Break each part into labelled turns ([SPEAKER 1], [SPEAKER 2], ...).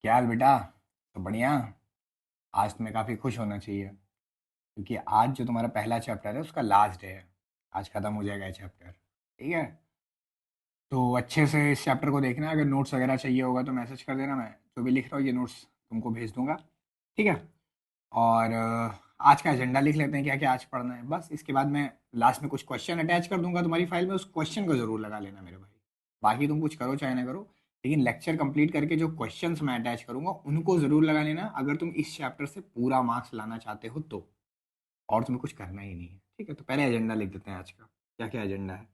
[SPEAKER 1] क्या हाल बेटा। तो बढ़िया। आज तुम्हें काफ़ी खुश होना चाहिए क्योंकि आज जो तुम्हारा पहला चैप्टर है उसका लास्ट डे है। आज ख़त्म हो जाएगा ये चैप्टर। ठीक है। तो अच्छे से इस चैप्टर को देखना। अगर नोट्स वगैरह चाहिए होगा तो मैसेज कर देना। मैं जो भी लिख रहा हूँ ये नोट्स तुमको भेज दूंगा। ठीक है। और आज का एजेंडा लिख लेते हैं क्या क्या आज पढ़ना है। बस इसके बाद मैं लास्ट में कुछ क्वेश्चन अटैच कर दूंगा तुम्हारी फाइल में। उस क्वेश्चन को ज़रूर लगा लेना मेरे भाई। बाकी तुम कुछ करो चाहे ना करो, लेकिन लेक्चर कंप्लीट करके जो क्वेश्चंस मैं अटैच करूंगा उनको ज़रूर लगा लेना अगर तुम इस चैप्टर से पूरा मार्क्स लाना चाहते हो तो। और तुम्हें कुछ करना ही नहीं है। ठीक है। तो पहले एजेंडा लिख देते हैं आज का। क्या क्या एजेंडा है।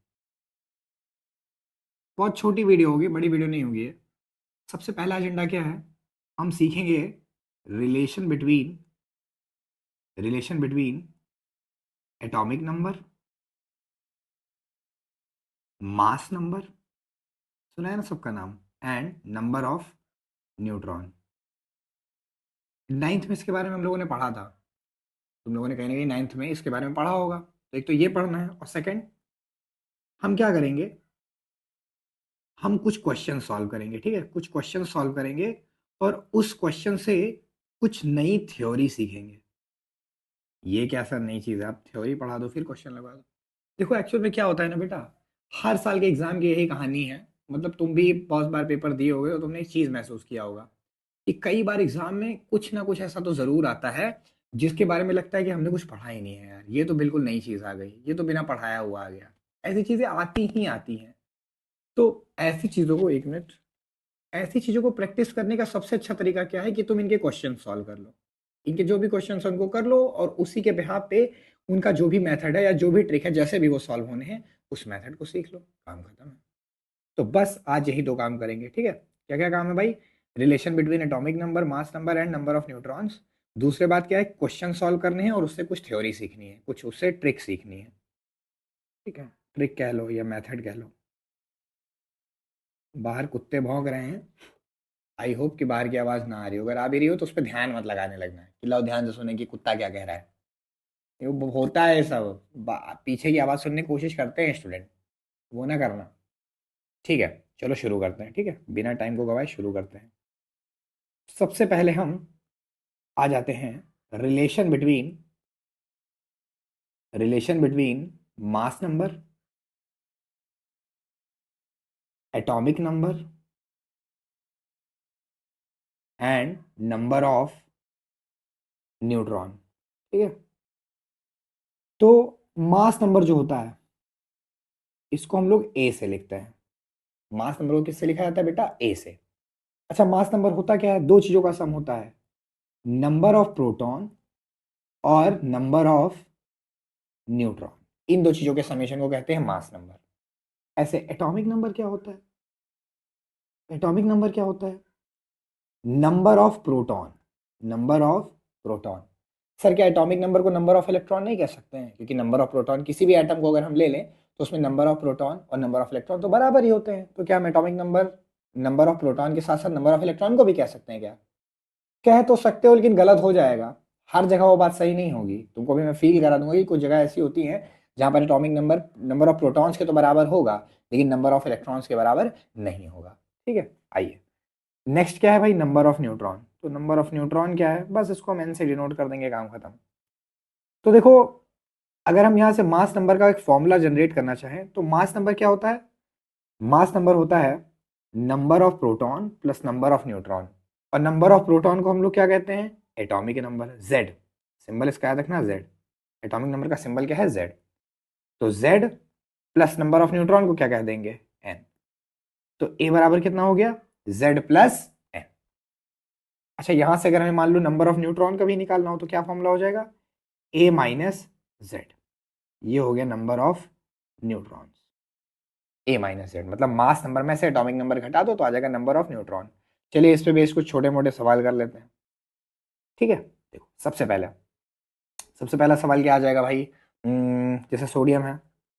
[SPEAKER 1] बहुत छोटी वीडियो होगी, बड़ी वीडियो नहीं होगी ये। सबसे पहला एजेंडा क्या है। हम सीखेंगे relation between relation between atomic number, mass number, सुना है ना सबका नाम, and number of neutron. Ninth में इसके बारे में हम लोगों ने पढ़ा था। तुम लोगों ने कहीं ना कहीं नाइन्थ में इसके बारे में पढ़ा होगा। तो एक तो ये पढ़ना है, और सेकंड हम क्या करेंगे, हम कुछ क्वेश्चन सॉल्व करेंगे। ठीक है, कुछ क्वेश्चन सॉल्व करेंगे और उस क्वेश्चन से कुछ नई थ्योरी सीखेंगे। ये क्या सर नई चीज़ है, आप थ्योरी पढ़ा दो फिर क्वेश्चन लगा दो। देखो एक्चुअल में क्या होता है ना बेटा, हर साल के एग्जाम की यही कहानी है। मतलब तुम भी बहुत बार पेपर दिए होगे तो तुमने एक चीज़ महसूस किया होगा कि कई बार एग्जाम में कुछ ना कुछ ऐसा तो जरूर आता है जिसके बारे में लगता है कि हमने कुछ पढ़ा ही नहीं है यार, ये तो बिल्कुल नई चीज़ आ गई, ये तो बिना पढ़ाया हुआ आ गया। ऐसी चीज़ें आती ही आती हैं। तो ऐसी चीज़ों को, एक मिनट, ऐसी चीज़ों को प्रैक्टिस करने का सबसे अच्छा तरीका क्या है कि तुम इनके क्वेश्चन सॉल्व कर लो। इनके जो भी क्वेश्चन हैं उनको कर लो और उसी के बिहाफ पे उनका जो भी मेथड है या जो भी ट्रिक है जैसे भी वो सॉल्व होने हैं उस मेथड को सीख लो, काम खत्म है। तो बस आज यही दो काम करेंगे। ठीक है। क्या क्या काम है भाई। Relation between atomic number, mass number and number of neutrons. दूसरे बात क्या है, क्वेश्चन सॉल्व करने हैं और उससे कुछ थ्योरी सीखनी है, कुछ उससे ट्रिक सीखनी है। ठीक है, ट्रिक कह लो या मेथड कह लो। बाहर कुत्ते भौंक रहे हैं। आई होप कि बाहर की आवाज़ ना आ रही हो। अगर आ भी रही हो तो उस पर ध्यान मत लगाने लगना है कि लो ध्यान से सुने कि कुत्ता क्या कह रहा है। ये वो होता है सब। पीछे की आवाज़ सुनने की कोशिश करते हैं स्टूडेंट, वो ना करना। ठीक है। चलो शुरू करते हैं। ठीक है, बिना टाइम को गवाए शुरू करते हैं। सबसे पहले हम आ जाते हैं relation between mass number, atomic number and number of neutron. ठीक है। तो मास नंबर जो होता है इसको हम लोग ए से लिखते हैं। मास नंबर को किससे लिखा जाता है बेटा, ए से। अच्छा, मास नंबर होता क्या है, दो चीजों का सम होता है, नंबर ऑफ प्रोटॉन और नंबर ऑफ न्यूट्रॉन। इन दो चीजों के समेशन को कहते हैं मास नंबर। ऐसे एटॉमिक नंबर क्या होता है, एटॉमिक नंबर क्या होता है, number of proton, number of proton. Sir क्या एटॉमिक नंबर को नंबर ऑफ इलेक्ट्रॉन नहीं कह सकते हैं, क्योंकि नंबर ऑफ प्रोटॉन किसी भी एटम को अगर हम ले लें तो उसमें नंबर ऑफ प्रोटॉन और नंबर ऑफ इलेक्ट्रॉन तो बराबर ही होते हैं। तो क्या हम atomic number, number of proton के साथ साथ नंबर ऑफ इलेक्ट्रॉन को भी कह सकते हैं क्या। कह तो सकते हो लेकिन गलत हो जाएगा। हर जगह वो बात सही नहीं होगी। तुमको भी मैं फील करा दूंगा कि कुछ जगह ऐसी होती हैं जहां पर atomic number number of protons के तो बराबर होगा लेकिन नंबर ऑफ इलेक्ट्रॉन्स के बराबर नहीं होगा। ठीक है, आइए नेक्स्ट क्या है भाई, नंबर ऑफ न्यूट्रॉन। तो नंबर ऑफ न्यूट्रॉन क्या है, बस इसको हम एन से डिनोट कर देंगे, काम खत्म। तो देखो, अगर हम यहाँ से मास नंबर का एक फॉर्मूला जनरेट करना चाहें तो मास नंबर क्या होता है, मास नंबर होता है number of proton plus number of neutron. और नंबर ऑफ प्रोटॉन को हम लोग क्या कहते हैं, एटॉमिक नंबर, जेड। सिंबल इसका याद रखना, जेड। एटॉमिक नंबर का सिंबल क्या है, जेड। तो Z plus number of neutron को क्या कह देंगे, एन। तो ए बराबर कितना हो गया, जेड प्लस एन। अच्छा, यहां से अगर हमें मान लो नंबर ऑफ न्यूट्रॉन का भी निकालना हो तो क्या फॉर्मूला हो जाएगा, ए माइनस जेड। ये हो गया number of neutron. A minus Z मतलब मास नंबर में से एटॉमिक नंबर घटा दो तो आ जाएगा नंबर ऑफ न्यूट्रॉन। चलिए इस पे बेस कुछ छोटे मोटे सवाल कर लेते हैं। ठीक है, देखो सबसे पहला सवाल क्या आ जाएगा भाई। जैसे सोडियम है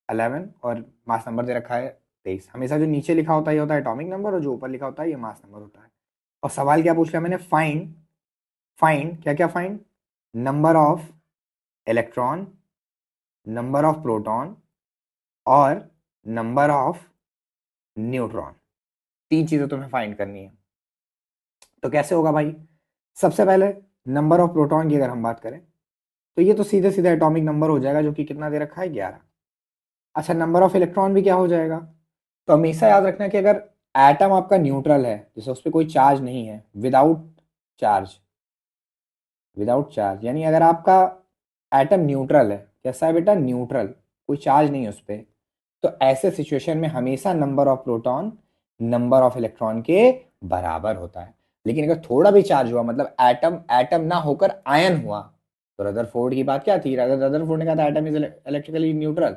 [SPEAKER 1] 11 और मास नंबर दे रखा है 23। हमेशा जो नीचे लिखा होता है ये होता है एटॉमिक नंबर और जो ऊपर लिखा होता है ये मास नंबर होता है। और सवाल क्या पूछ लिया मैंने, फाइंड, फाइंड क्या क्या find, number of electron, number of proton और नंबर ऑफ न्यूट्रॉन। तीन चीजें तुम्हें फाइंड करनी है। तो कैसे होगा भाई? सबसे पहले नंबर ऑफ प्रोटॉन की अगर हम बात करें तो ये तो सीधे सीधे एटॉमिक नंबर हो जाएगा, जो कि कितना दे रखा है, 11। अच्छा, नंबर ऑफ इलेक्ट्रॉन भी क्या हो जाएगा? तो हमेशा याद रखना कि अगर एटम आपका न्यूट्रल है, जैसे उस पर कोई चार्ज नहीं है, विदाउट चार्ज, विदाउट चार्ज यानी अगर आपका एटम न्यूट्रल है, कैसा है बेटा, न्यूट्रल, कोई चार्ज नहीं है उस पर, तो ऐसे सिचुएशन में हमेशा number of proton number of electron के बराबर होता है। लेकिन अगर थोड़ा भी चार्ज हुआ, मतलब एटम एटम ना होकर आयन हुआ, तो रदरफोर्ड की बात क्या थी? रदरफोर्ड ने कहा था atom is electrically neutral,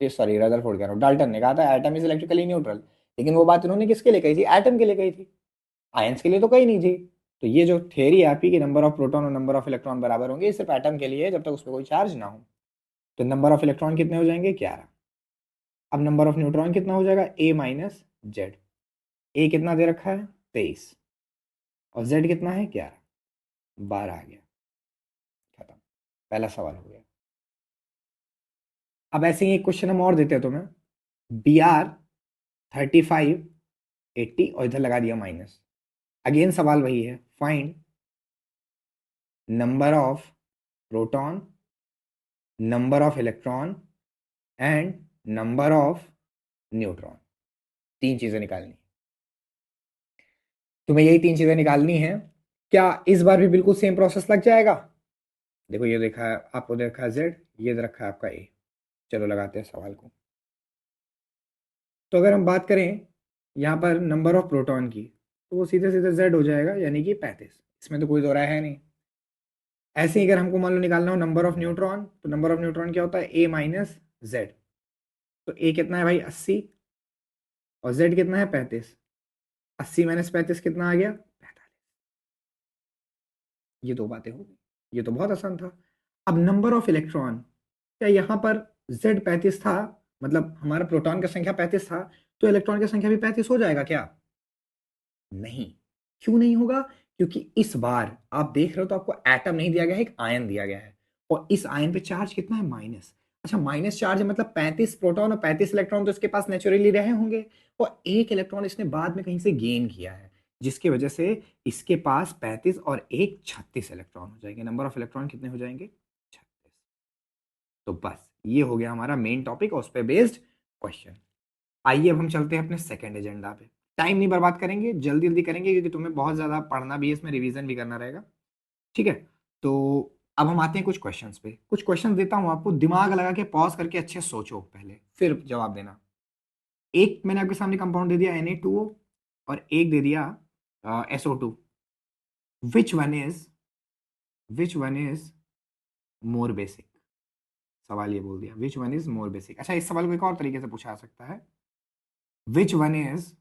[SPEAKER 1] sorry Rutherford कह रहा हूँ, डाल्टन ने कहा था एटम इज इलेक्ट्रिकली न्यूट्रल। लेकिन वो बात उन्होंने किसके लिए कही थी? एटम के लिए कही थी, आयंस के लिए तो कही नहीं थी। तो ये जो थ्योरी है आपकी कि नंबर ऑफ प्रोटॉन और नंबर ऑफ इलेक्ट्रॉन बराबर होंगे, ये सिर्फ एटम के लिए है जब तक उस पर कोई चार्ज ना हो। तो नंबर ऑफ इलेक्ट्रॉन कितने हो जाएंगे? 11। अब नंबर ऑफ न्यूट्रॉन कितना हो जाएगा? ए माइनस जेड। ए कितना दे रखा है? 23। और जेड कितना है? 11। 12 आ गया, खत्म, पहला सवाल हो गया। अब ऐसे ही एक क्वेश्चन हम और देते हैं तुम्हें, बी आर 35 80 और इधर लगा दिया माइनस। अगेन सवाल वही है, find number of proton, number of electron and number of neutron. तीन चीजें निकालनी, तुम्हें यही तीन चीजें निकालनी है। क्या इस बार भी बिल्कुल सेम प्रोसेस लग जाएगा? देखो ये देखा है आपको, देखा है जेड, ये रखा है आपका ए। चलो लगाते हैं सवाल को। तो अगर हम बात करें यहाँ पर नंबर ऑफ प्रोटॉन की, तो वो सीधे सीधे जेड हो जाएगा, यानी कि 35। इसमें तो कोई दो राय है नहीं। ऐसे ही अगर हमको मान लो निकालना हो नंबर ऑफ न्यूट्रॉन, तो नंबर ऑफ न्यूट्रॉन क्या होता है? ए माइनस जेड। तो ए कितना है भाई? 80। और जेड कितना है? 35। 80 माइनस 35 कितना आ गया? 45। ये दो बातें हो गई, ये तो बहुत आसान था। अब नंबर ऑफ इलेक्ट्रॉन, क्या यहाँ पर जेड 35 था, मतलब हमारा प्रोटॉन की संख्या 35 था, तो इलेक्ट्रॉन की संख्या भी 35 हो जाएगा क्या? नहीं। क्यों नहीं होगा? क्योंकि इस बार आप देख रहे हो तो आपको एटम नहीं दिया गया है, एक आयन दिया गया है, और इस आयन पे चार्ज कितना है? माइनस। अच्छा, माइनस चार्ज है, मतलब 35 प्रोटॉन और 35 इलेक्ट्रॉन तो इसके पास नेचुरली रहे होंगे, और एक इलेक्ट्रॉन इसने बाद में कहीं से गेन किया है, जिसकी वजह से इसके पास 35 और एक 36 इलेक्ट्रॉन हो जाएंगे। नंबर ऑफ इलेक्ट्रॉन कितने हो जाएंगे? 36। तो बस ये हो गया हमारा मेन टॉपिक और उस पर बेस्ड क्वेश्चन। आइए अब हम चलते हैं अपने सेकंड एजेंडा पे। टाइम नहीं बर्बाद करेंगे, जल्दी जल्दी करेंगे, क्योंकि तुम्हें बहुत ज़्यादा पढ़ना भी है, इसमें रिवीजन भी करना रहेगा। ठीक है, तो अब हम आते हैं कुछ क्वेश्चंस पे। कुछ क्वेश्चंस देता हूँ आपको, दिमाग लगा के पॉज करके अच्छे सोचो पहले, फिर जवाब देना। एक मैंने आपके सामने कंपाउंड दे दिया Na2O, और एक दे दिया SO2। Which one is which one is more basic? सवाल ये बोल दिया, which one is more basic. अच्छा, इस सवाल को एक और तरीके से पूछा जा सकता है, which one is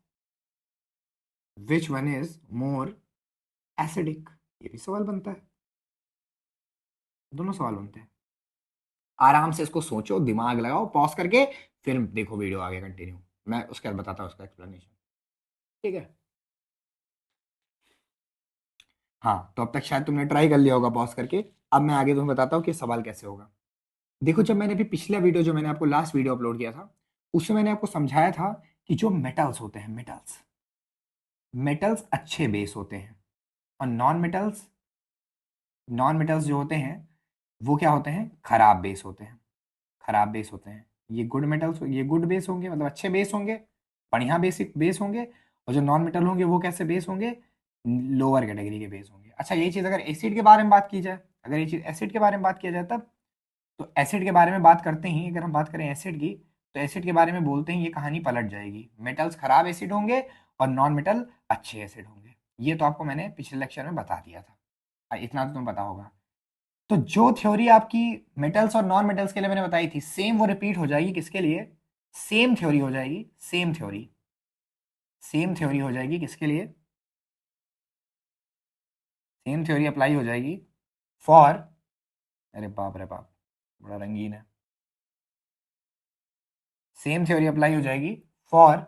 [SPEAKER 1] more acidic? ये भी सवाल बनता है, दोनों सवाल बनते हैं। आराम से इसको सोचो, दिमाग लगाओ, पॉज करके फिर देखो वीडियो आगे कंटिन्यू, मैं उसके बाद बताता हूँ उसका एक्सप्लेनेशन। ठीक है, हाँ, तो अब तक शायद तुमने ट्राई कर लिया होगा पॉज करके। अब मैं आगे तुम्हें बताता हूँ कि सवाल कैसे होगा। देखो, जब मैंने अभी पिछला वीडियो, जो मैंने आपको लास्ट वीडियो अपलोड किया था, उसमें मैंने आपको समझाया था कि जो मेटल्स होते हैं, मेटल्स मेटल्स अच्छे बेस होते हैं, और नॉन मेटल्स जो होते हैं वो क्या होते हैं? खराब बेस होते हैं, खराब बेस होते हैं। ये गुड मेटल्स, ये गुड बेस होंगे, मतलब अच्छे बेस होंगे, बढ़िया बेसिक बेस होंगे। और जो नॉन मेटल होंगे वो कैसे बेस होंगे? लोअर कैटेगरी के बेस होंगे। अच्छा, यही चीज अगर एसिड के बारे में बात की जाए, अगर ये चीज एसिड के बारे में बात किया जाए तब, तो एसिड के बारे में बात करते ही, अगर हम बात करें एसिड की, तो एसिड के बारे में बोलते ही ये कहानी पलट जाएगी। मेटल्स खराब एसिड होंगे और नॉन मेटल अच्छे एसिड होंगे। ये तो आपको मैंने पिछले लेक्चर में बता दिया था, इतना तो तुम्हें पता होगा। तो जो थ्योरी आपकी मेटल्स और नॉन मेटल्स के लिए मैंने बताई थी, सेम वो रिपीट हो जाएगी किसके लिए? सेम थ्योरी हो जाएगी, सेम थ्योरी हो जाएगी किसके लिए? सेम थ्योरी अप्लाई हो जाएगी फॉर, अरे बाप रे बाप, बड़ा रंगीन है। सेम थ्योरी अप्लाई हो जाएगी for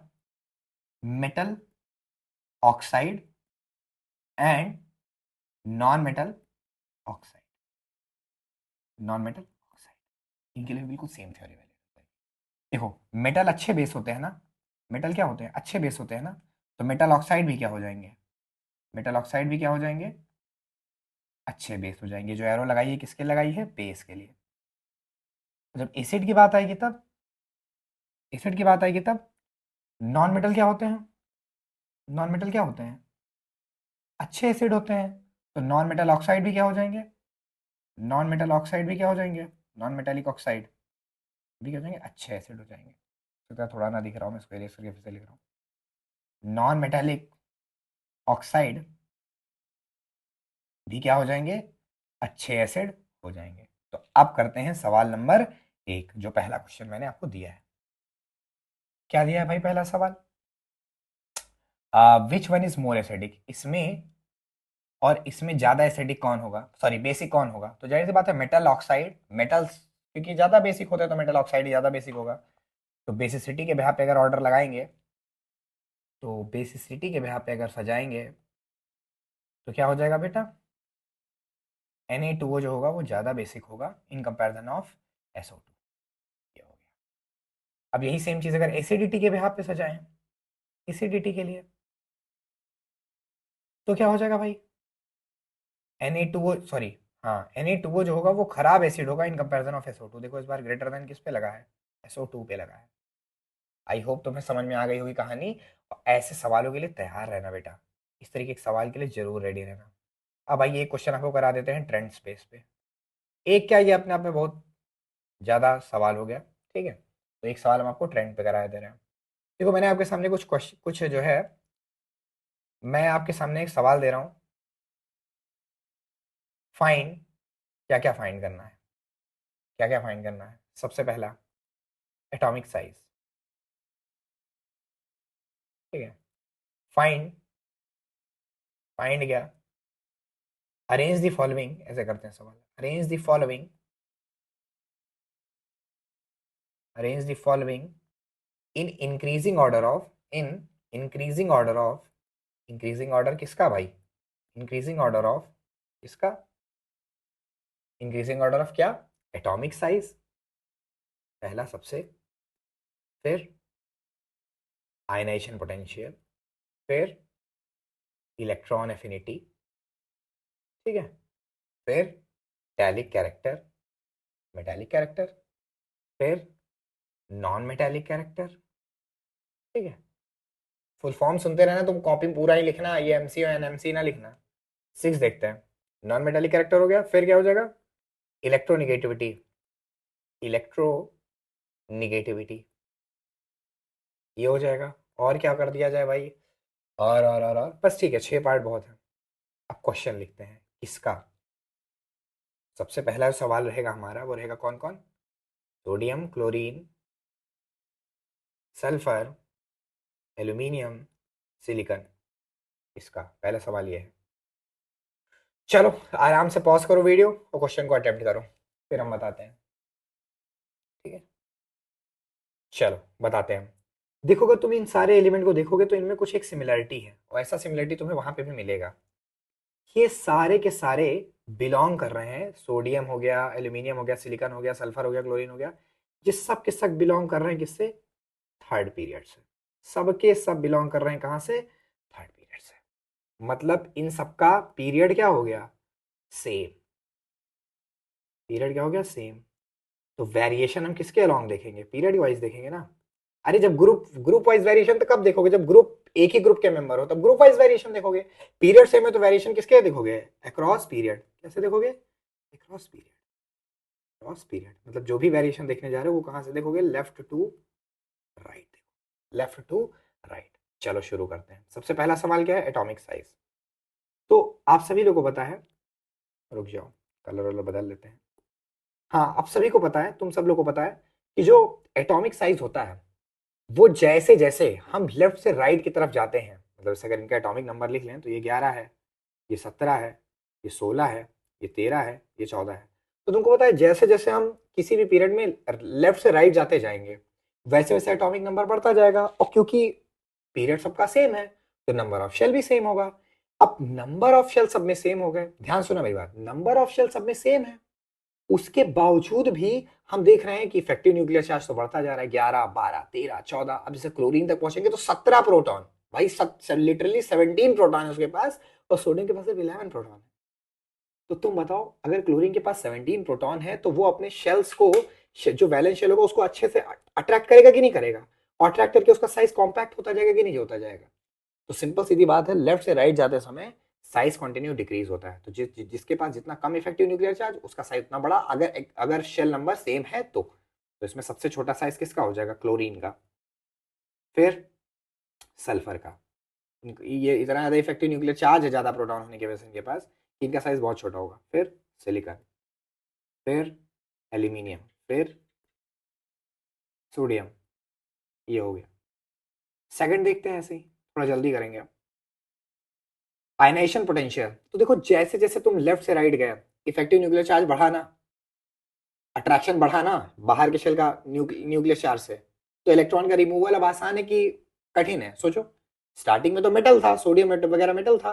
[SPEAKER 1] metal oxide and non metal oxide, non metal oxide, इनके लिए बिल्कुल सेम थ्योरी वैलिड है। देखो, मेटल अच्छे बेस होते हैं ना, मेटल क्या होते हैं? अच्छे बेस होते हैं ना, तो मेटल ऑक्साइड भी क्या हो जाएंगे? मेटल ऑक्साइड भी क्या हो जाएंगे, अच्छे बेस हो जाएंगे। जो एरो लगाई है किसके लगाई है, बेस के लिए। जब एसिड की बात आएगी तब, एसिड की बात आएगी तब नॉन मेटल क्या होते हैं, नॉन मेटल क्या होते हैं, अच्छे एसिड होते हैं। तो नॉन मेटल ऑक्साइड भी क्या हो जाएंगे, नॉन मेटल ऑक्साइड भी क्या हो जाएंगे, नॉन मेटेलिक ऑक्साइड भी क्या हो जाएंगे, अच्छे एसिड हो जाएंगे। तो थोड़ा ना दिख रहा हूँ मैं, इसको इरेज करके फिर से लिख रहा हूँ। नॉन मेटेलिक ऑक्साइड भी क्या हो जाएंगे, अच्छे एसिड हो जाएंगे। तो अब करते हैं सवाल नंबर 1, जो पहला क्वेश्चन मैंने आपको दिया है। क्या दिया है भाई पहला सवाल, which one is more acidic, इसमें और इसमें ज्यादा एसिडिक कौन होगा, सॉरी बेसिक कौन होगा। तो जाहिर सी बात है मेटल ऑक्साइड, मेटल्स क्योंकि ज्यादा बेसिक होते हैं तो मेटल ऑक्साइड ज्यादा बेसिक होगा। तो बेसिसिटी के बिहाफ पे अगर ऑर्डर लगाएंगे, तो बेसिसिटी के बिहाफ पे अगर सजाएंगे तो क्या हो जाएगा बेटा, Na2O जो होगा वो ज्यादा बेसिक होगा इन कंपैरिजन ऑफ SO2। ये हो गया। अब यही सेम चीज अगर एसिडिटी के बिहाफ पे सजाएं, एसिडिटी के लिए, तो क्या हो जाएगा भाई, Na2O सॉरी, हाँ Na2O जो होगा वो खराब एसिड होगा इन कंपैरिजन ऑफ SO2। देखो इस बार ग्रेटर देन किस पे लगा है, SO2 पे लगा है। आई होप तुम्हें समझ में आ गई होगी कहानी। और ऐसे सवालों के लिए तैयार रहना बेटा, इस तरीके के सवाल के लिए जरूर रेडी रहना। अब आइए एक क्वेश्चन आपको करा देते हैं ट्रेंड स्पेस पे। एक क्या, ये अपने आप में बहुत ज़्यादा सवाल हो गया, ठीक है। तो एक सवाल हम आपको ट्रेंड पे करा दे रहे हैं। देखो मैंने आपके सामने कुछ क्वेश्चन, कुछ जो है, मैं आपके सामने एक सवाल दे रहा हूँ, फाइंड, क्या क्या फाइंड करना है, क्या क्या फाइंड करना है। सबसे पहला एटॉमिक साइज, ठीक है। फाइंड, फाइंड क्या, अरेंज द फॉलोइंग, ऐसे करते हैं सवाल, arrange the following, arrange the following in increasing order of, in increasing order of, increasing order किसका भाई, इंक्रीजिंग ऑर्डर ऑफ किसका, इंक्रीजिंग ऑर्डर ऑफ क्या, एटॉमिक साइज पहला सबसे, फिर आयनाइजेशन पोटेंशियल, फिर इलेक्ट्रॉन एफिनिटी, ठीक है, फिर मेटालिक कैरेक्टर, मेटालिक कैरेक्टर, फिर नॉन मेटालिक कैरेक्टर, ठीक है। फुल फॉर्म सुनते रहना, तुम कॉपी पूरा ही लिखना, ये एमसी और एनएमसी ना लिखना। 6 देखते हैं, नॉन मेटालिक कैरेक्टर हो गया, फिर क्या हो जाएगा, इलेक्ट्रोनिगेटिविटी, इलेक्ट्रोनिगेटिविटी ये हो जाएगा। और क्या कर दिया जाए भाई, और बस ठीक है, 6 पार्ट बहुत है। अब क्वेश्चन लिखते हैं किसका। सबसे पहला जो सवाल रहेगा हमारा वो रहेगा कौन कौन, sodium, chlorine, sulphur, aluminium, silicon, इसका पहला सवाल ये है। चलो आराम से पॉज करो वीडियो और क्वेश्चन को अटेम्प्ट करो, फिर हम बताते हैं, ठीक है। चलो बताते हैं। देखो अगर तुम इन सारे एलिमेंट को देखोगे तो इनमें कुछ एक सिमिलरिटी है, और ऐसा सिमिलरिटी तुम्हें वहां पे भी मिलेगा। ये सारे के सारे बिलोंग कर रहे हैं, सोडियम हो गया, एल्यूमिनियम हो गया, सिलिकॉन हो गया, सल्फर हो गया, क्लोरीन हो गया, ये सब के सब बिलोंग कर रहे हैं किससे, थर्ड पीरियड से। सबके सब बिलोंग कर रहे हैं कहां से, थर्ड पीरियड से। मतलब इन सबका पीरियड क्या हो गया, सेम, पीरियड क्या हो गया, सेम। तो वेरिएशन हम किसके अलोंग देखेंगे, पीरियड वाइज देखेंगे ना। अरे जब ग्रुप ग्रुप वाइज वेरिएशन तो कब देखोगे, जब ग्रुप एक ही ग्रुप के मेंबर हो तब ग्रुप वाइज वेरिएशन देखोगे। पीरियड सेम है तो वेरिएशन किसके देखोगे, अक्रॉस पीरियड। कैसे देखोगे, अक्रॉस पीरियड, क्रॉस पीरियड। मतलब जो भी वेरिएशन देखने जा रहे हो वो कहां से देखोगे, लेफ्ट टू राइट देखो, लेफ्ट टू राइट। चलो शुरू करते हैं। सबसे पहला सवाल क्या है, एटॉमिक साइज। तो आप सभी लोगों को पता है, रुक जाओ कलर वलर बदल लेते हैं। हाँ आप सभी को पता है, तुम सब लोग को पता है कि जो एटॉमिक साइज होता है वो जैसे जैसे हम लेफ्ट से राइट की तरफ जाते हैं, मतलब जैसे अगर इनका एटॉमिक नंबर लिख लें तो ये 11 है, ये 17 है, ये 16 है, ये 13 है, ये 14 है। तो तुमको पता है जैसे जैसे हम किसी भी पीरियड में लेफ्ट से राइट जाते जाएंगे वैसे वैसे एटॉमिक नंबर बढ़ता जाएगा, और क्योंकि पीरियड सबका सेम है तो नंबर ऑफ शेल भी सेम होगा। अब नंबर ऑफ शेल सब में सेम हो गए, ध्यान सुना मेरी बात, नंबर ऑफ शेल सब में सेम है, उसके बावजूद भी हम देख रहे हैं कि इफेक्टिव न्यूक्लियर चार्ज तो बढ़ता जा रहा है, 11, 12, 13, 14, अब जैसे क्लोरीन तक पहुंचेंगे तो 17 प्रोटॉन, भाई लिटरली 17 प्रोटॉन है उसके पास और सोडियम के पास सिर्फ 11 प्रोटॉन है। तो तुम बताओ अगर क्लोरीन के पास 17 प्रोटॉन है तो वो अपने शेल्स को, जो वैलेंस शेल होगा उसको अच्छे से अट्रैक्ट करेगा कि नहीं करेगा, अट्रैक्ट करके उसका साइज कॉम्पैक्ट होता जाएगा कि नहीं होता जाएगा। तो सिंपल सीधी बात है, लेफ्ट से राइट जाते समय साइज कंटिन्यू डिक्रीज होता है। तो जिसके पास जितना कम इफेक्टिव न्यूक्लियर चार्ज उसका साइज उतना बड़ा, अगर अगर शेल नंबर सेम है तो इसमें सबसे छोटा साइज किसका हो जाएगा, क्लोरीन का। फिर सल्फर का, ये इतना ज्यादा इफेक्टिव न्यूक्लियर चार्ज है ज्यादा प्रोटॉन होने की वजह से इनके पास, इनका साइज बहुत छोटा होगा। फिर सिलिकॉन, फिर एल्यूमिनियम, फिर सोडियम। ये हो गया। सेकंड देखते हैं, ऐसे ही थोड़ा जल्दी करेंगे अब। आयनाइजेशन पोटेंशियल, तो देखो जैसे जैसे तुम लेफ्ट से राइट गए इफेक्टिव न्यूक्लियर चार्ज बढ़ाना, अट्रैक्शन बढ़ाना बाहर के शेल का न्यूक्लियर चार्ज से, तो इलेक्ट्रॉन का रिमूवल अब आसान है कि कठिन है, सोचो। स्टार्टिंग में तो मेटल था, सोडियम मेटल वगैरह मेटल था,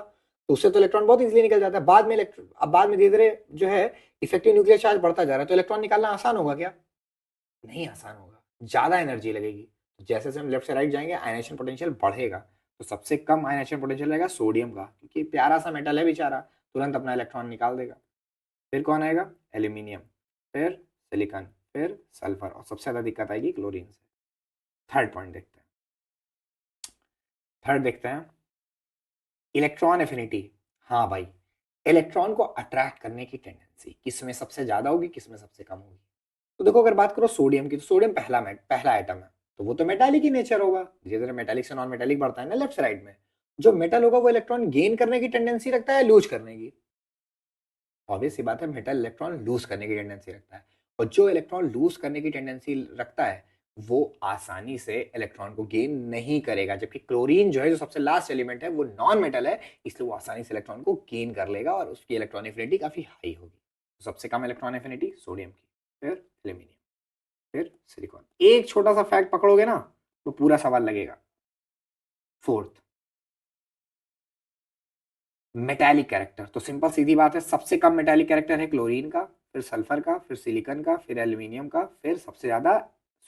[SPEAKER 1] तो उससे तो इलेक्ट्रॉन बहुत इजीली निकल जाता है। बाद में अब बाद में धीरे धीरे जो है इफेक्टिव न्यूक्लियर चार्ज बढ़ता जा रहा है, तो इलेक्ट्रॉन निकालना आसान होगा क्या, नहीं आसान होगा, ज्यादा एनर्जी लगेगी। तो जैसे जैसे हम लेफ्ट से राइट जाएंगे आयनाइजेशन पोटेंशियल बढ़ेगा। तो सबसे कम आयनाइजेशन पोटेंशियल रहेगा सोडियम का, क्योंकि प्यारा सा मेटल है बेचारा, तुरंत अपना इलेक्ट्रॉन निकाल देगा। फिर कौन आएगा, एल्यूमिनियम, फिर सिलिकॉन, फिर सल्फर, और सबसे ज्यादा दिक्कत आएगी क्लोरीन से। थर्ड पॉइंट देखते हैं, थर्ड देखते हैं इलेक्ट्रॉन एफिनिटी। हाँ भाई, इलेक्ट्रॉन को अट्रैक्ट करने की टेंडेंसी किसमें सबसे ज्यादा होगी, किसमें सबसे कम होगी। तो देखो अगर बात करो सोडियम की, तो सोडियम पहला एटम है, तो वो तो मेटालिक ही नेचर होगा। धीरे धीरे मेटालिक से नॉन मेटालिक बढ़ता है ना लेफ्ट साइड में। जो मेटल होगा वो इलेक्ट्रॉन गेन करने की टेंडेंसी रखता है, लूज करने की। ऑब्वियस सी बात है, मेटल इलेक्ट्रॉन लूज करने की टेंडेंसी रखता है। और जो इलेक्ट्रॉन लूज करने की टेंडेंसी रखता है वो आसानी से इलेक्ट्रॉन को गेन नहीं करेगा, जबकि क्लोरीन जो है, जो सबसे लास्ट एलिमेंट है, वो नॉन मेटल है, इसलिए वो आसानी से इलेक्ट्रॉन को गेन कर लेगा और उसकी इलेक्ट्रॉन एफिनिटी काफी हाई होगी। तो सबसे कम इलेक्ट्रॉन एफिनिटी सोडियम की, फिर एल्यूमिनियम, फिर सिलिकॉन। एक छोटा सा फैक्ट पकड़ोगे ना तो पूरा सवाल लगेगा। फोर्थ, मेटालिक कैरेक्टर, तो सिंपल सीधी बात है, सबसे कम मेटालिक कैरेक्टर है क्लोरीन का, फिर सल्फर का, फिर सिलिकॉन का, फिर एल्यूमिनियम का, फिर सबसे ज्यादा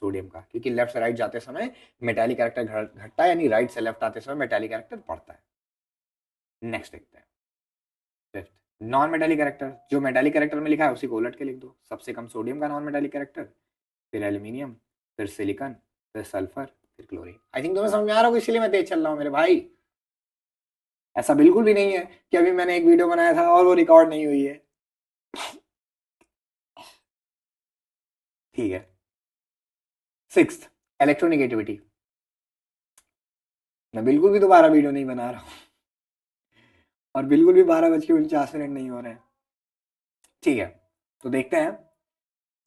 [SPEAKER 1] सोडियम का, क्योंकि लेफ्ट से राइट जाते समय मेटालिक कैरेक्टर घटता है, यानी राइट से लेफ्ट आते समय मेटालिक कैरेक्टर बढ़ता है। नेक्स्ट देखते हैं फिफ्थ, नॉन मेटालिक कैरेक्टर। जो मेटालिक कैरेक्टर में लिखा है उसी को उलट के लिख दो। सबसे कम सोडियम का नॉन मेटालिक कैरेक्टर, फिर एल्यूमिनियम, फिर सिलिकॉन, फिर सल्फर, फिर क्लोरीन। आई थिंक तुम्हें समझ में आ रहा होगा, इसीलिए मैं तेज चल रहा हूँ मेरे भाई। ऐसा बिल्कुल भी नहीं है कि अभी मैंने एक वीडियो बनाया था और वो रिकॉर्ड नहीं हुई है। ठीक है। Sixth, electronegativity. मैं बिल्कुल भी दोबारा वीडियो नहीं बना रहा हूँ और बिल्कुल भी 12:49 नहीं हो रहे हैं। ठीक है, तो देखते हैं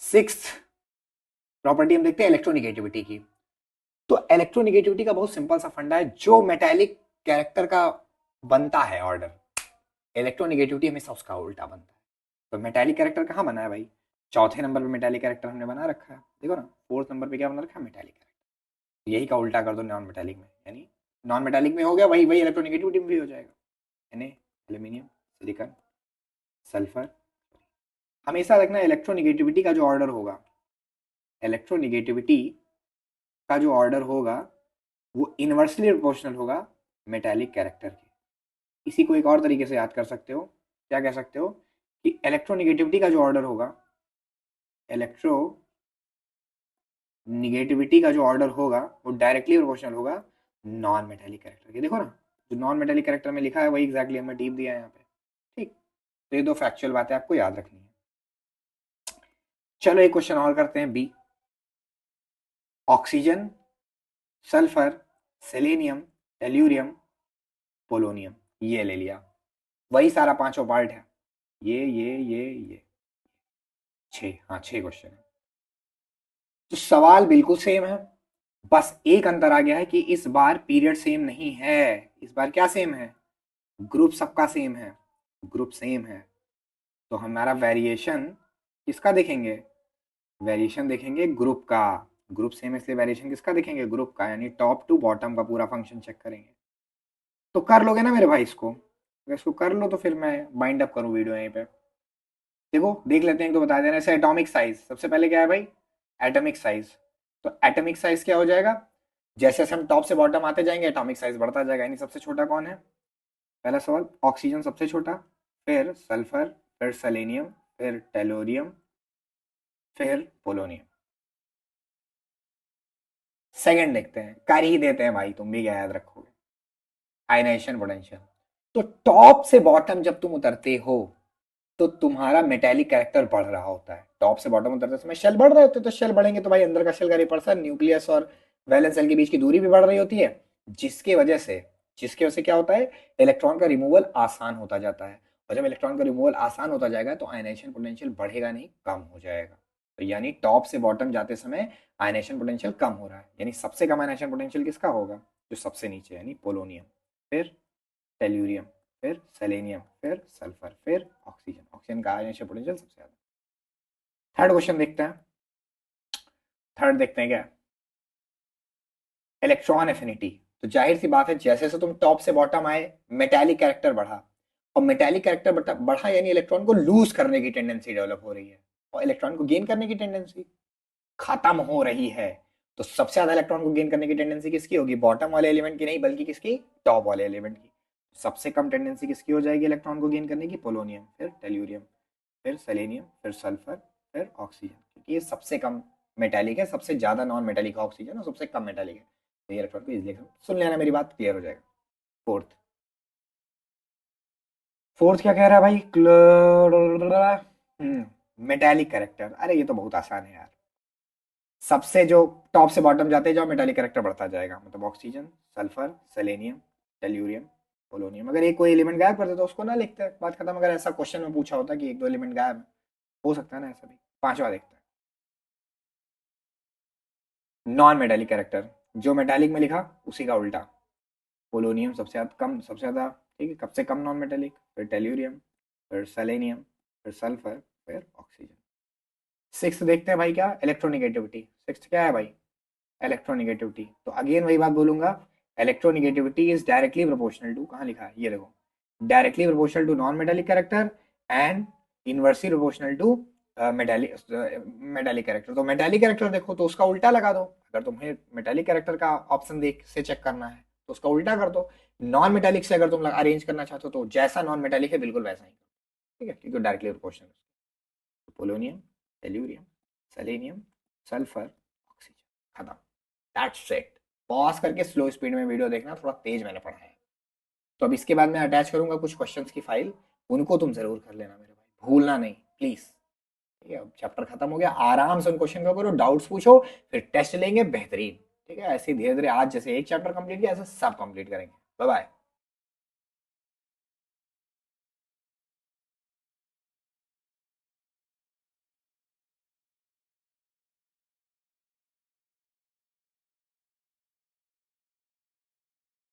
[SPEAKER 1] सिक्स्थ प्रॉपर्टी, हम देखते हैं इलेक्ट्रोनिगेटिविटी की। तो इलेक्ट्रोनिगेटिविटी का बहुत सिंपल सा फंडा है, जो मेटालिक कैरेक्टर का बनता है ऑर्डर, इलेक्ट्रोनिगेटिविटी हमेशा उसका उल्टा बनता है। तो मेटालिक कैरेक्टर कहाँ बना है भाई, चौथे नंबर पे मेटालिक कैरेक्टर हमने बना रखा है, देखो ना, फोर्थ नंबर पे क्या बना रखा है, मेटालिक कैरेक्टर। यही का उल्टा कर दो नॉन मेटालिक में, यानी नॉन मेटालिक में हो गया वही वही इलेक्ट्रोनिगेटिविटी में भी हो जाएगा। यानी एल्यूमिनियम, सिलिकॉन, सल्फर। हमेशा रखना इलेक्ट्रोनिगेटिविटी का जो ऑर्डर होगा, इलेक्ट्रोनिगेटिविटी का जो ऑर्डर होगा वो इनवर्सली प्रोपोर्शनल होगा मेटालिक कैरेक्टर के। इसी को एक और तरीके से याद कर सकते हो, क्या कह सकते हो कि इलेक्ट्रोनिगेटिविटी का जो ऑर्डर होगा, इलेक्ट्रो निगेटिविटी का जो ऑर्डर होगा वो डायरेक्टली प्रोपोर्शनल होगा नॉन मेटालिक कैरेक्टर के। देखो ना, जो नॉन मेटालिक कैरेक्टर में लिखा है वही एग्जैक्टली हमें टीप दिया है यहाँ पे। ठीक, तो ये दो फैक्चुअल बातें आपको याद रखनी है। चलो एक क्वेश्चन और करते हैं, B. Oxygen, sulphur, selenium, tellurium, polonium, ये ले लिया, वही सारा पांचों पार्ट है, ये छह, हाँ 6 क्वेश्चन है। तो सवाल बिल्कुल सेम है, बस एक अंतर आ गया है कि इस बार पीरियड सेम नहीं है। इस बार क्या सेम है, ग्रुप सबका सेम है, ग्रुप सेम है। तो हमारा वेरिएशन किसका देखेंगे, वेरिएशन देखेंगे ग्रुप का। ग्रुप सेम है इसलिए वेरिएशन किसका देखेंगे, ग्रुप का, यानी टॉप टू बॉटम का पूरा फंक्शन चेक करेंगे। तो कर लोगे ना मेरे भाई इसको, अगर इसको कर लो तो फिर मैं बाइंड अप करूँ वीडियो यहीं पे। देखो देख लेते हैं, तो बता देना। जैसे एटॉमिक साइज, सबसे पहले क्या है भाई, एटॉमिक साइज। तो एटॉमिक साइज क्या हो जाएगा, जैसे जैसे हम टॉप से बॉटम आते जाएंगे एटॉमिक साइज बढ़ता जाएगा, यानी सबसे छोटा कौन है? पहला सवाल, ऑक्सीजन सबसे छोटा, फिर सल्फर, फिर सेलेनियम, फिर टेलोरियम, फिर पोलोनियम। सेकंड देखते हैं, कर ही देते हैं भाई, तुम भी क्या याद रखोगे। Ionisation potential. तो टॉप से बॉटम जब तुम उतरते हो तो तुम्हारा मेटेलिक कैरेक्टर बढ़ रहा होता है। टॉप से बॉटम उतरते समय शेल बढ़ रहे होते हैं, तो शेल बढ़ेंगे तो भाई अंदर का शेल का रिपल्सन, न्यूक्लियस और वैलेंस शेल के बीच की दूरी भी बढ़ रही होती है, जिसके वजह से जिसकी वजह से क्या होता है, इलेक्ट्रॉन का रिमूवल आसान होता जाता है। और जब इलेक्ट्रॉन का रिमूवल आसान होता जाएगा तो आयनाइजेशन पोटेंशियल बढ़ेगा नहीं, कम हो जाएगा। तो यानी टॉप से बॉटम जाते समय आयनाइजेशन पोटेंशियल कम हो रहा है, यानी सबसे कम आयनाइजेशन पोटेंशियल किसका होगा? जो सबसे नीचे, यानी पोलोनियम, फिर टेल्यूरियम, फिर सेलेनियम, फिर सल्फर, फिर ऑक्सीजन। ऑक्सीजन का आयनाइजेशन पोटेंशियल सबसे ज्यादा। थर्ड क्वेश्चन देखते हैं। थर्ड देखते हैं क्या, इलेक्ट्रॉन एफिनिटी। तो जाहिर सी बात है, जैसे जैसे तुम टॉप से बॉटम आए मेटालिक कैरेक्टर बढ़ा, और मेटालिक कैरेक्टर बढ़ा यानी इलेक्ट्रॉन को लूज करने की टेंडेंसी डेवलप हो रही है, और इलेक्ट्रॉन को गेन करने की टेंडेंसी खत्म हो रही है। तो सबसे ज्यादा इलेक्ट्रॉन को गेन करने की टेंडेंसी किसकी होगी? बॉटम वाले एलिमेंट की नहीं, बल्कि किसकी? टॉप वाले एलिमेंट की। सबसे कम टेंडेंसी किसकी हो जाएगी इलेक्ट्रॉन को गेन करने की? पोलोनियम, फिर टेल्यूरियम, फिर सेलेनियम, फिर सल्फर, फिर ऑक्सीजन, क्योंकि ये सबसे कम मेटालिक है, सबसे ज्यादा नॉन मेटालिक ऑक्सीजन और सबसे कम मेटालिक है। तो ये इलेक्ट्रॉन को इजीली सुन लेना, मेरी बात क्लियर हो जाएगा। फोर्थ, फोर्थ क्या कह रहा है भाई? Metallic character. अरे ये तो बहुत आसान है यार, सबसे जो टॉप से बॉटम जाते जाओ मेटालिक कैरेक्टर बढ़ता जाएगा, मतलब oxygen, sulphur, selenium, tellurium, polonium. अगर एक कोई एलिमेंट गायब कर दे तो उसको ना लिखते हैं, बात खत्म। अगर ऐसा क्वेश्चन में पूछा होता कि एक दो एलिमेंट गायब है, हो सकता है ना ऐसा भी। पांचवा देखते हैं, नॉन मेटालिक कैरेक्टर। जो मेटालिक में लिखा उसी का उल्टा। पोलोनियम सबसे ज्यादा कम, सबसे ज्यादा ठीक है, सबसे कम नॉन मेटालिक, फिर टेल्यूरियम, फिर सेलेनियम, फिर सल्फर, फिर ऑक्सीजन। सिक्स देखते हैं भाई, क्या? इलेक्ट्रोनिगेटिविटी। सिक्स क्या है भाई? इलेक्ट्रोनिगेटिविटी। तो अगेन वही बात बोलूंगा, electronegativity is directly proportional to, कहाँ लिखा है ये देखो, directly proportional to non metallic character and inversely proportional to metallic metallic character. तो मेटालिक कैरेक्टर देखो तो उसका उल्टा लगा दो, अगर तुम्हें मेटालिक कैरेक्टर का ऑप्शन देख से चेक करना है तो उसका उल्टा कर दो। नॉन मेटालिक से अगर तुम अरेंज करना चाहते हो तो जैसा नॉन मेटालिक है बिल्कुल वैसा ही, ठीक है, क्योंकि directly proportional. Polonium, tellurium, selenium, sulphur, oxygen, खत्म। That's it. पॉज करके स्लो स्पीड में वीडियो देखना, थोड़ा तेज मैंने पढ़ा है। तो अब इसके बाद मैं अटैच करूंगा कुछ क्वेश्चंस की फाइल, उनको तुम जरूर कर लेना मेरे भाई, भूलना नहीं प्लीज। ठीक है, अब चैप्टर खत्म हो गया, आराम से उन क्वेश्चन को करो, डाउट्स पूछो, फिर टेस्ट लेंगे बेहतरीन। ठीक है, ऐसे धीरे धीरे आज जैसे एक चैप्टर कंप्लीट किया ऐसे सब कंप्लीट करेंगे। Bye bye.